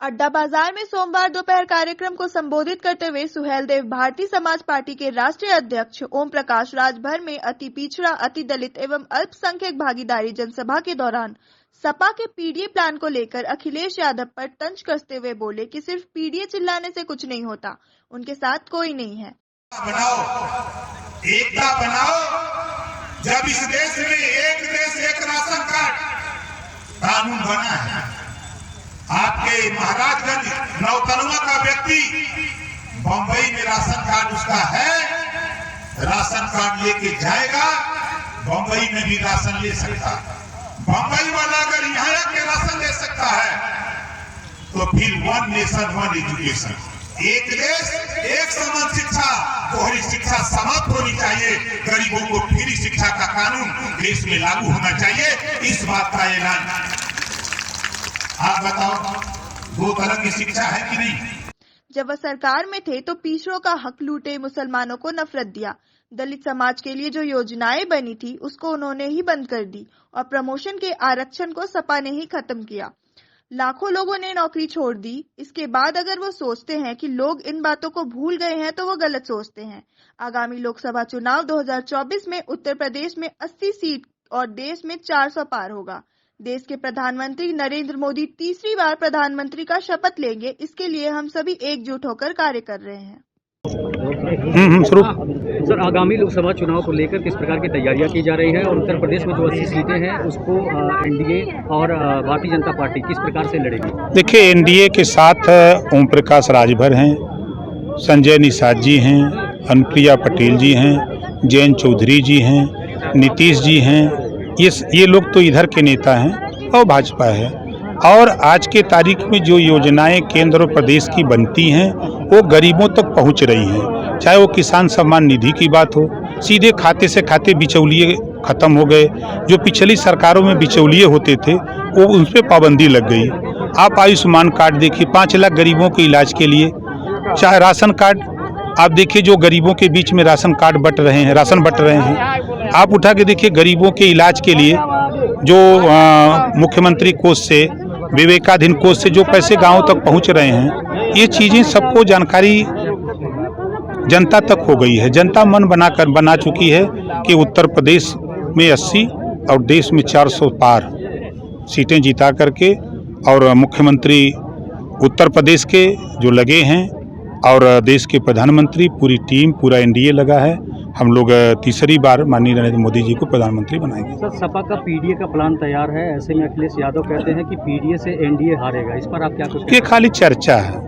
अड्डा बाजार में सोमवार दोपहर कार्यक्रम को संबोधित करते हुए सुहेलदेव भारतीय समाज पार्टी के राष्ट्रीय अध्यक्ष ओम प्रकाश राजभर में अति पिछड़ा, अति दलित एवं अल्पसंख्यक भागीदारी जनसभा के दौरान सपा के पीडीए प्लान को लेकर अखिलेश यादव पर तंज कसते हुए बोले कि सिर्फ पीडीए चिल्लाने से कुछ नहीं होता, उनके साथ कोई नहीं है। एकता बनाओ। जब इस देश में एक देश एक राशन कार्ड कानून बना है, आपके महाराजगंज नौतनवा का व्यक्ति बंबई में राशन कार्ड उसका है, राशन कार्ड लेके जाएगा, बंबई में भी राशन ले सकता है। बंबई वाला अगर यहाँ के राशन ले सकता है तो फिर वन नेशन वन एजुकेशन, एक देश एक समान शिक्षा, दोहरी शिक्षा समाप्त होनी चाहिए। गरीबों को फ्री शिक्षा का कानून देश में लागू होना चाहिए, इस बात का ऐलान। आप बताओ, दो तरह की शिक्षा है कि नहीं? जब वह सरकार में थे तो पिछड़ों का हक लूटे, मुसलमानों को नफरत दिया, दलित समाज के लिए जो योजनाएं बनी थी उसको उन्होंने ही बंद कर दी और प्रमोशन के आरक्षण को सपा ने ही खत्म किया। लाखों लोगों ने नौकरी छोड़ दी। इसके बाद अगर वो सोचते हैं कि लोग इन बातों को भूल गए हैं तो वो गलत सोचते हैं। आगामी लोकसभा चुनाव 2024 में उत्तर प्रदेश में 80 सीट और देश में 400 पार होगा। देश के प्रधानमंत्री नरेंद्र मोदी तीसरी बार प्रधानमंत्री का शपथ लेंगे। इसके लिए हम सभी एकजुट होकर कार्य कर रहे हैं। सर, आगामी लोकसभा चुनाव को लेकर किस प्रकार की तैयारियां की जा रही है और उत्तर प्रदेश में जो 80 सीटें हैं उसको एनडीए और भारतीय जनता पार्टी किस प्रकार से लड़ेगी? देखिए, एनडीए के साथ ओम प्रकाश राजभर हैं, संजय निषाद जी हैं, अनुप्रिया पटेल जी हैं, जयंत चौधरी जी हैं, नीतीश जी हैं। ये लोग तो इधर के नेता हैं और भाजपा है। और आज के तारीख में जो योजनाएं केंद्र और प्रदेश की बनती हैं वो गरीबों तक पहुंच रही हैं। चाहे वो किसान सम्मान निधि की बात हो, सीधे खाते से खाते बिचौलिए खत्म हो गए। जो पिछली सरकारों में बिचौलिए होते थे वो उन पर पाबंदी लग गई। आप आयुष्मान कार्ड देखिए, 5 लाख गरीबों के इलाज के लिए। चाहे राशन कार्ड आप देखिए, जो गरीबों के बीच में राशन कार्ड बट रहे हैं, राशन बट रहे हैं। आप उठा के देखिए, गरीबों के इलाज के लिए जो मुख्यमंत्री कोष से, विवेकाधीन कोष से जो पैसे गांवों तक पहुंच रहे हैं, ये चीज़ें सबको जानकारी जनता तक हो गई है। जनता मन बना चुकी है कि उत्तर प्रदेश में 80 और देश में 400 पार सीटें जीता करके, और मुख्यमंत्री उत्तर प्रदेश के जो लगे हैं और देश के प्रधानमंत्री, पूरी टीम, पूरा एनडीए लगा है। हम लोग तीसरी बार माननीय नरेंद्र मोदी जी को प्रधानमंत्री बनाएंगे। सर, सपा का पीडीए का प्लान तैयार है, ऐसे में अखिलेश यादव कहते हैं कि पीडीए से एनडीए हारेगा। इस पर आप क्या कुछ? ये खाली चर्चा है,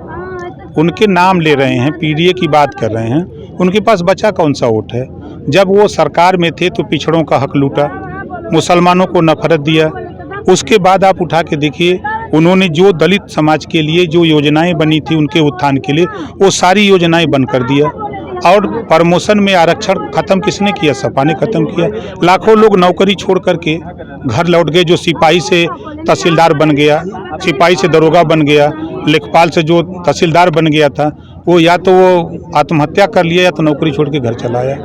उनके नाम ले रहे हैं, पीडीए की बात कर रहे हैं। उनके पास बचा कौन सा वोट है? जब वो सरकार में थे तो पिछड़ों का हक लूटा, मुसलमानों को नफरत दिया। उसके बाद आप उठा के देखिए, उन्होंने जो दलित समाज के लिए जो योजनाएं बनी थी उनके उत्थान के लिए, वो सारी योजनाएं बंद कर दिया। और प्रमोशन में आरक्षण खत्म किसने किया? सपा ने खत्म किया। लाखों लोग नौकरी छोड़ करके घर लौट गए। जो सिपाही से तहसीलदार बन गया, सिपाही से दरोगा बन गया, लेखपाल से जो तहसीलदार बन गया था, वो या तो वो आत्महत्या कर लिया या तो नौकरी छोड़ के घर चला आया।